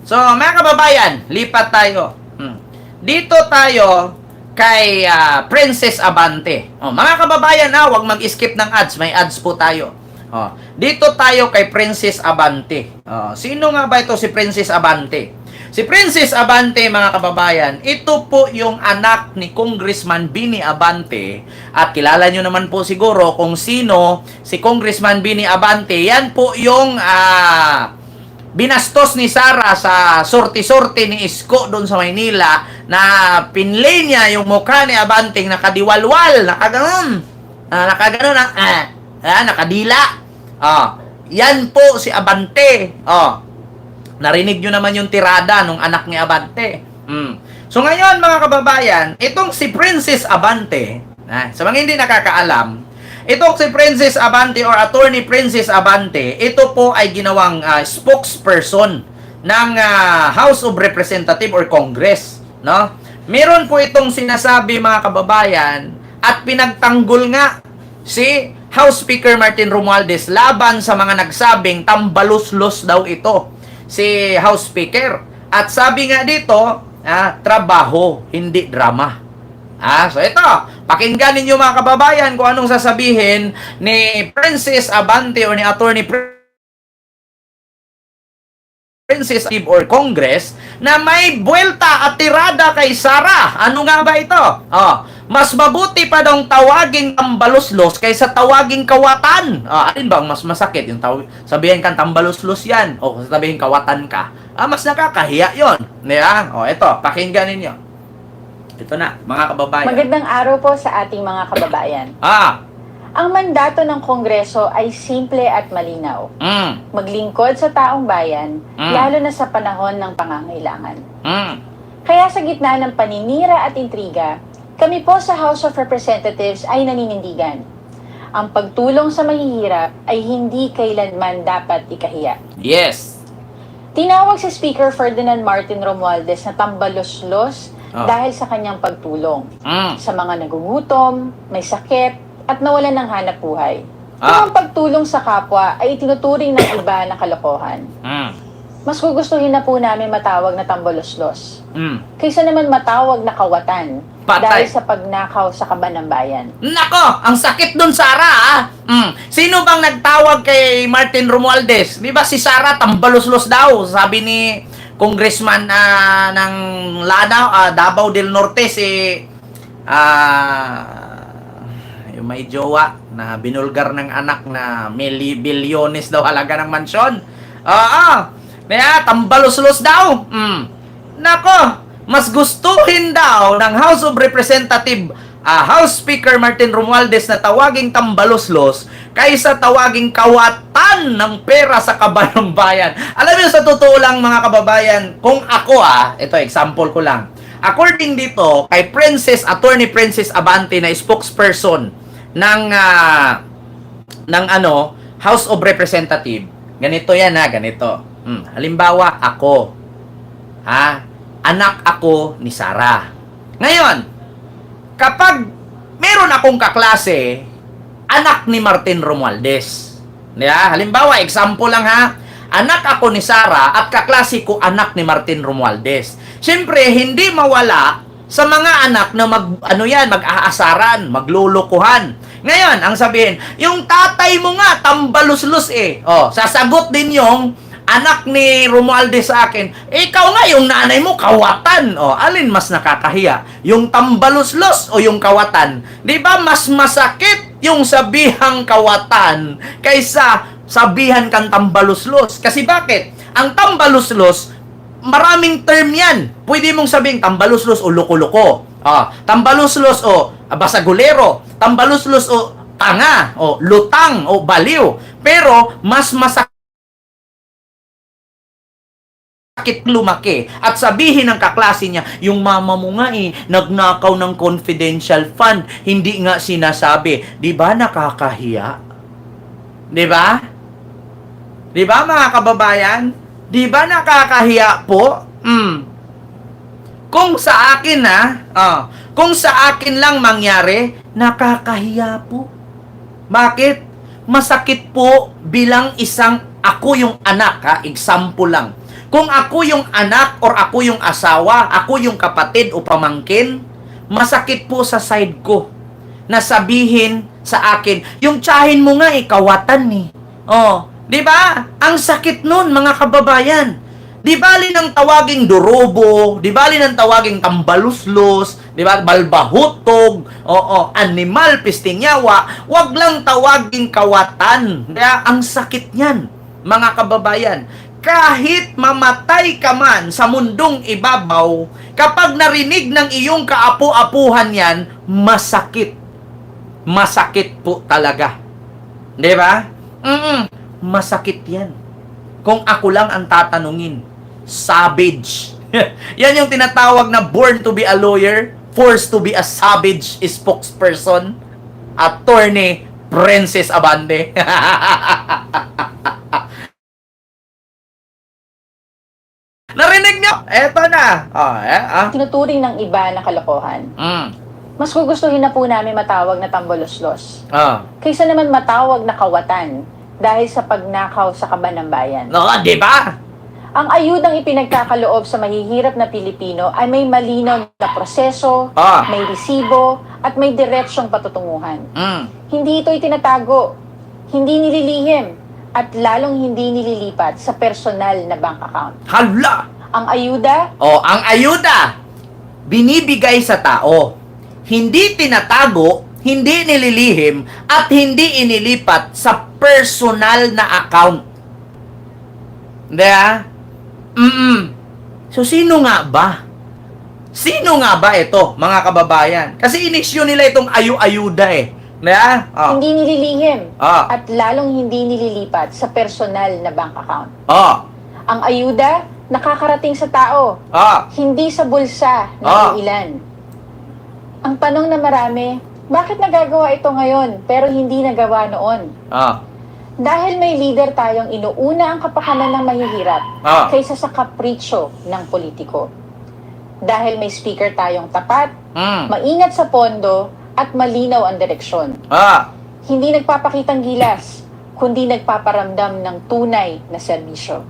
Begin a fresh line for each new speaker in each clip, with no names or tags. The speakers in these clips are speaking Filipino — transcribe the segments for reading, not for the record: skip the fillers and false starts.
So, mga kababayan, lipat tayo. Dito tayo kay Princess Abante. Mga kababayan, huwag mag-skip ng ads. May ads po tayo. Dito tayo kay Princess Abante. Sino nga ba ito si Princess Abante? Si Princess Abante, mga kababayan, ito po yung anak ni Congressman Bini Abante. At kilala nyo naman po siguro kung sino si Congressman Bini Abante. Yan po yung binastos ni Sara sa sorti-sorti ni Isko doon sa Maynila na pinlay niya yung mukha ni Abanting nakadiwalwal, nakaganon. Nakadila. Yan po si Abante. Narinig nyo naman yung tirada ng anak ni Abante. So ngayon mga kababayan, itong si Princess Abante, sa mga hindi nakakaalam, itong si Princess Abante or Attorney Princess Abante, ito po ay ginawang spokesperson ng House of Representative or Congress, no? Meron po itong sinasabi mga kababayan at pinagtanggol nga si House Speaker Martin Romualdez laban sa mga nagsabing tambaluslos daw ito si House Speaker. At sabi nga dito, trabaho, hindi drama. So ito, pakinggan ninyo mga kababayan kung anong sasabihin ni Princess Abante o ni Attorney Princess or Congress na may buwelta at tirada kay Sara. Ano nga ba ito? Mas mabuti pa daw tawaging tambaluslos kaysa tawaging kawatan. Alin ba ang mas masakit? Yung sabihin kang tambaluslos yan o sabihin kawatan ka. Mas nakakahiya yon. Ito, pakinggan ninyo. Ito na, mga kababayan.
Magandang araw po sa ating mga kababayan. Ang mandato ng Kongreso ay simple at malinaw. Maglingkod sa taong bayan, lalo na sa panahon ng pangangailangan. Kaya sa gitna ng paninira at intriga, kami po sa House of Representatives ay naninindigan. Ang pagtulong sa mahihirap ay hindi kailanman dapat ikahiya.
Yes.
Tinawag si Speaker Ferdinand Martin Romualdez na tambaluslos dahil sa kanyang pagtulong sa mga nagugutom, may sakit, at nawalan ng hanap buhay. Kung ang pagtulong sa kapwa ay itinuturing ng iba na kalokohan. Mas gugustuhin na po namin matawag na tambaluslos. Kaysa naman matawag na kawatan dahil sa pagnakaw sa kaban ng bayan.
Nako, ang sakit dun, Sara. Sino bang nagtawag kay Martin Romualdez? Di ba si Sara tambaluslos daw? Sabi ni Congressman ng Lanao, Davao del Norte, yung may jowa na binulgar ng anak na bilyones daw halaga ng mansyon. Tambaluslos daw. Nako, mas gustuhin daw ng House of Representative House Speaker Martin Romualdez na tawaging tambaluslos kaysa tawaging kawatan ng pera sa kaban ng bayan. Alam niyo, sa totoo lang mga kababayan, kung ako ito example ko lang. According dito kay Attorney Princess Abante na spokesperson ng House of Representative, ganito yan ganito. Halimbawa ako, anak ako ni Sara. Ngayon, kapag meron akong kaklase, anak ni Martin Romualdez. Halimbawa, example lang anak ako ni Sara at kaklase ko anak ni Martin Romualdez. Siyempre, hindi mawala sa mga anak na mag-aasaran, maglulukuhan. Ngayon, ang sabihin, yung tatay mo nga, tambaluslos sasagot din yung anak ni Romualdez sa akin, ikaw nga, yung nanay mo, kawatan. Alin mas nakakahiya? Yung tambaluslos o yung kawatan? Di ba mas masakit yung sabihang kawatan kaysa sabihan kang tambaluslos? Kasi bakit? Ang tambaluslos, maraming term yan. Pwede mong sabihin tambaluslos o loko-loko. Tambaluslos o basagulero. Tambaluslos o tanga o lutang o baliw. Pero mas masakit lumaki at sabihin ng kaklase niya, yung mama mo nga nagnakaw ng confidential fund, hindi nga sinasabi. Di ba nakakahiya? Di ba? Di ba mga kababayan? Di ba nakakahiya po? Kung sa akin kung sa akin lang mangyari, nakakahiya po. Bakit? Masakit po bilang ako yung anak, example lang. Kung ako yung anak or ako yung asawa, ako yung kapatid o pamangkin, masakit po sa side ko na sabihin sa akin, yung tiyahin mo nga kawatan eh. Oh, 'di ba? Ang sakit nun, mga kababayan. Di bali ng tawaging durobo, di bali ng tawaging tambaluslos, di ba, balbahutog, animal, pistingyawa, wag lang tawaging kawatan. Kaya ang sakit niyan, mga kababayan. Kahit mamatay ka man sa mundong ibabaw, kapag narinig ng iyong kaapu-apuhan yan, masakit. Masakit po talaga. Di ba? Masakit yan. Kung ako lang ang tatanungin, savage. Yan yung tinatawag na born to be a lawyer, forced to be a savage spokesperson, Attorney Princess Abante. Narinig nyo? Eto na.
Tinuturing ng iba na kalokohan. Mas gugustuhin na po namin matawag na tamboloslos. Kaysa naman matawag na kawatan dahil sa pagnakaw sa kaban ng bayan.
No, di ba?
Ang ayudang ipinagkakaloob sa mahihirap na Pilipino ay may malinaw na proseso, may resibo, at may diretsyong patutunguhan. Hindi ito itinatago, hindi nililihim, at lalong hindi nililipat sa personal na bank account.
Hala!
Ang ayuda?
Ang ayuda, binibigay sa tao. Hindi tinatago, hindi nililihim, at hindi inilipat sa personal na account. Hindi So, sino nga ba? Sino nga ba ito, mga kababayan? Kasi inisyu nila itong ayu-ayuda eh.
Hindi nililihim at lalong hindi nililipat sa personal na bank account. Ang ayuda, nakakarating sa tao, hindi sa bulsa ng ilan. Ang tanong na marami, bakit nagagawa ito ngayon pero hindi nagawa noon? Dahil may leader tayong inuuna ang kapakanan ng mahihirap kaysa sa kapritsyo ng politiko. Dahil may speaker tayong tapat, maingat sa pondo, at malinaw ang direksyon. Hindi nagpapakitang gilas, kundi nagpaparamdam ng tunay na serbisyo.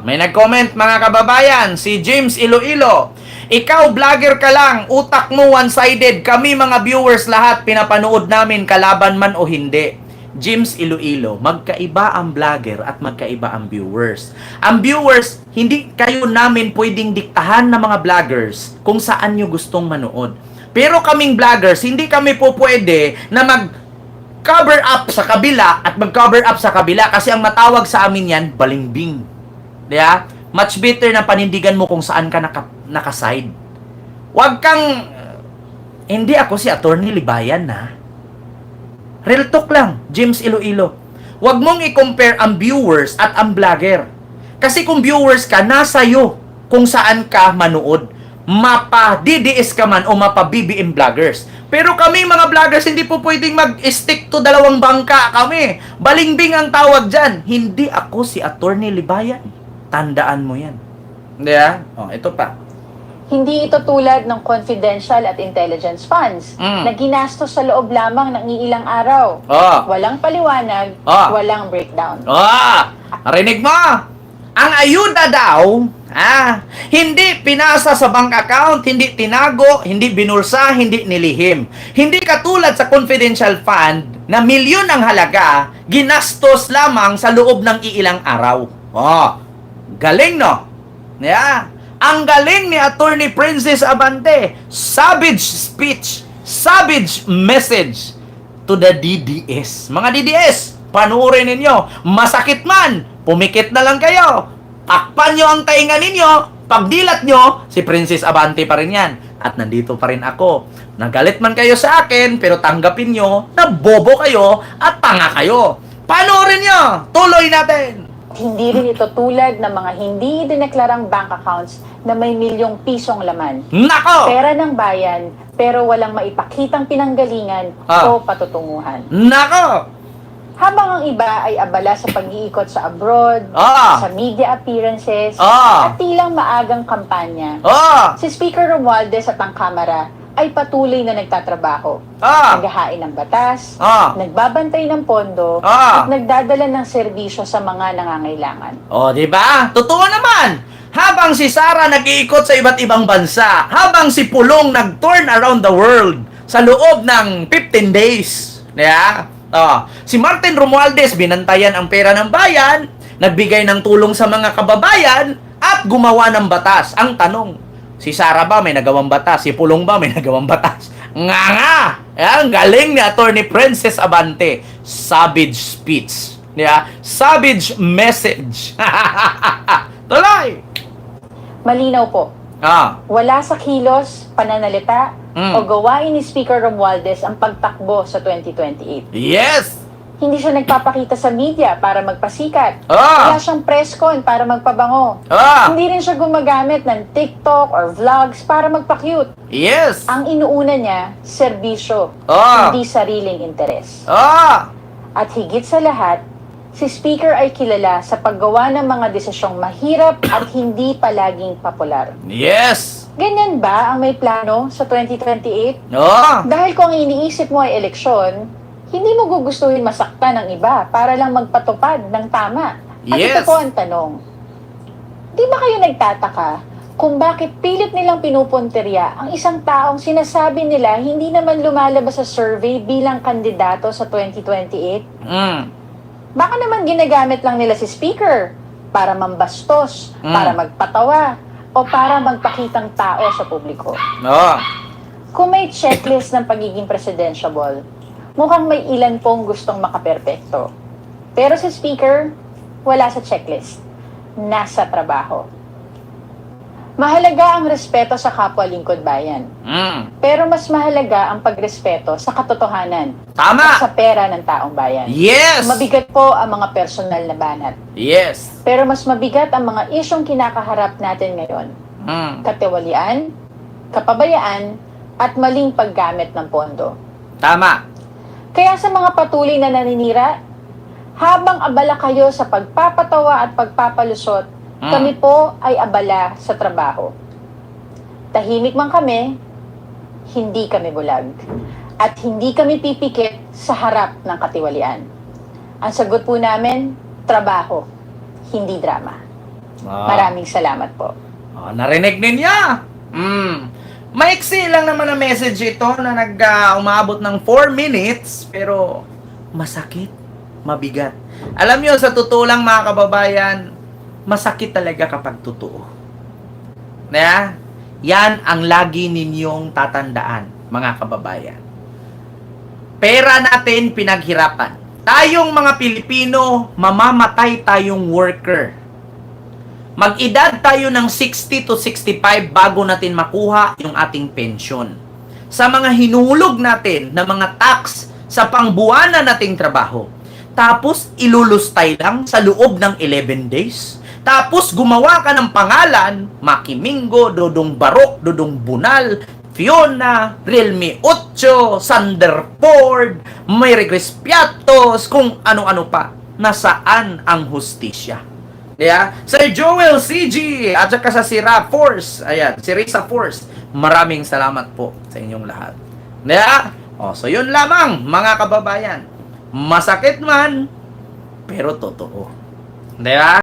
May nag-comment, mga kababayan, si James Iloilo. Ikaw, vlogger ka lang, utak mo one-sided. Kami mga viewers lahat, pinapanood namin kalaban man o hindi. James Iloilo, magkaiba ang vlogger at magkaiba ang viewers. Ang viewers, hindi kayo namin pwedeng diktahan ng mga vloggers kung saan nyo gustong manood. Pero kaming vloggers, hindi kami po pwede na mag-cover up sa kabila at mag-cover up sa kabila kasi ang matawag sa amin yan, balimbing. Diba? Much better na panindigan mo kung saan ka nakaside. Huwag kang, hindi ako si Attorney Libayan na. Real talk lang, James Iloilo. Huwag mong i-compare ang viewers at ang vlogger. Kasi kung viewers ka, nasa iyo kung saan ka manood. Mapa-DDS ka man o mapa-BBM vloggers. Pero kami mga vloggers, hindi po pwedeng mag-stick to dalawang bangka kami. Balingbing ang tawag dyan. Hindi ako si Attorney Libayan. Tandaan mo yan. Hindi ito pa.
Hindi ito tulad ng confidential at intelligence funds na ginastos sa loob lamang ng iilang araw. Walang paliwanag, walang breakdown.
Narinig mo? Ang ayuda daw, hindi pinasa sa bank account, hindi tinago, hindi binulsa, hindi nilihim. Hindi katulad sa confidential fund na milyon ang halaga, ginastos lamang sa loob ng iilang araw. Galing no? Ang galing ni Attorney Princess Abante. Savage speech, savage message to the DDS. Mga DDS, panuorin ninyo. Masakit man, pumikit na lang kayo. Takpan nyo ang tainga ninyo. Pagdilat nyo, si Princess Abante pa rin yan. At nandito pa rin ako. Nagalit man kayo sa akin, pero tanggapin nyo na bobo kayo at tanga kayo. Panoorin nyo. Tuloy natin.
Hindi rin ito tulad ng mga hindi dineklarang bank accounts na may milyong pisong laman.
Nako!
Pera ng bayan, pero walang maipakitang pinanggalingan o patutunguhan.
Nako!
Habang ang iba ay abala sa pag-iikot sa abroad, sa media appearances, at tilang maagang kampanya, si Speaker Romualdez at ang Kamara ay patuloy na nagtatrabaho.
Ah.
Naghahain ng batas,
Ah.
nagbabantay ng pondo,
Ah.
at nagdadala ng serbisyo sa mga nangangailangan.
O, di ba? Totoo naman. Habang si Sara nag-iikot sa iba't ibang bansa, habang si Pulong nag-turn around the world sa loob ng 15 days. Yeah? Si Martin Romualdez, binantayan ang pera ng bayan, nagbigay ng tulong sa mga kababayan, at gumawa ng batas. Ang tanong, si Sara ba may nagawang batas? Si Pulong ba may nagawang batas? Nga! Ang galing ni Attorney Princess Abante. Savage speech. Yeah? Savage message. Tuloy!
Malinaw po, wala sa kilos, pananalita, o gawain ni Speaker Romualdez ang pagtakbo sa 2028.
Yes!
Hindi siya nagpapakita sa media para magpasikat.
Ah.
Wala siyang press con para magpabango. Hindi rin siya gumagamit ng TikTok or vlogs para magpa-cute.
Yes!
Ang inuuna niya, serbisyo, hindi sariling interes. At higit sa lahat, si Speaker ay kilala sa paggawa ng mga desisyong mahirap at hindi palaging popular.
Yes!
Ganyan ba ang may plano sa 2028?
Oh!
Dahil kung ang iniisip mo ay eleksyon, hindi mo gugustuhin masaktan ng iba para lang magpatupad ng tama. At
Yes.
ito po ang tanong. Di ba kayo nagtataka kung bakit pilit nilang pinupunterya ang isang taong sinasabi nila hindi naman lumalabas sa survey bilang kandidato sa 2028? Baka naman ginagamit lang nila si Speaker para mambastos, para magpatawa, o para magpakitang tao sa publiko. Kung may checklist ng pagiging presidentiable, mukhang may ilan pong gustong makaperpekto. Pero si Speaker, wala sa checklist. Nasa trabaho. Mahalaga ang respeto sa kapwa lingkod bayan. Pero mas mahalaga ang pagrespeto sa katotohanan.
Tama!
At sa pera ng taong bayan.
Yes!
Mabigat po ang mga personal na banat.
Yes!
Pero mas mabigat ang mga isyong kinakaharap natin ngayon. Katiwalian, kapabayaan, at maling paggamit ng pondo.
Tama!
Kaya sa mga patuloy na naninira, habang abala kayo sa pagpapatawa at pagpapalusot, kami po ay abala sa trabaho. Tahimik man kami, hindi kami bulag. At hindi kami pipikit sa harap ng katiwalian. Ang sagot po namin, trabaho, hindi drama. Maraming salamat po.
Narinig ninyo? Maiksi lang naman ang message ito na umabot ng 4 minutes, pero masakit, mabigat. Alam nyo, sa totoo lang mga kababayan, masakit talaga kapag totoo. Yan ang lagi ninyong tatandaan, mga kababayan. Pera natin pinaghirapan. Tayong mga Pilipino, mamamatay tayong worker. Mag-edad tayo ng 60 to 65 bago natin makuha yung ating pensyon. Sa mga hinuhulog natin na mga tax sa pangbuwanan nating trabaho. Tapos ilulustay lang sa loob ng 11 days. Tapos gumawa ka ng pangalan, Maki Mingo, Dodong Barok, Dodong Bunal, Fiona, Realme 8, Sander Ford, Mayre Crispiatos, kung ano-ano pa. Nasaan ang hustisya? Sir Joel CG at saka sa si Ra Force, si Risa Force, maraming salamat po sa inyong lahat. So yun lamang mga kababayan. Masakit man, pero totoo.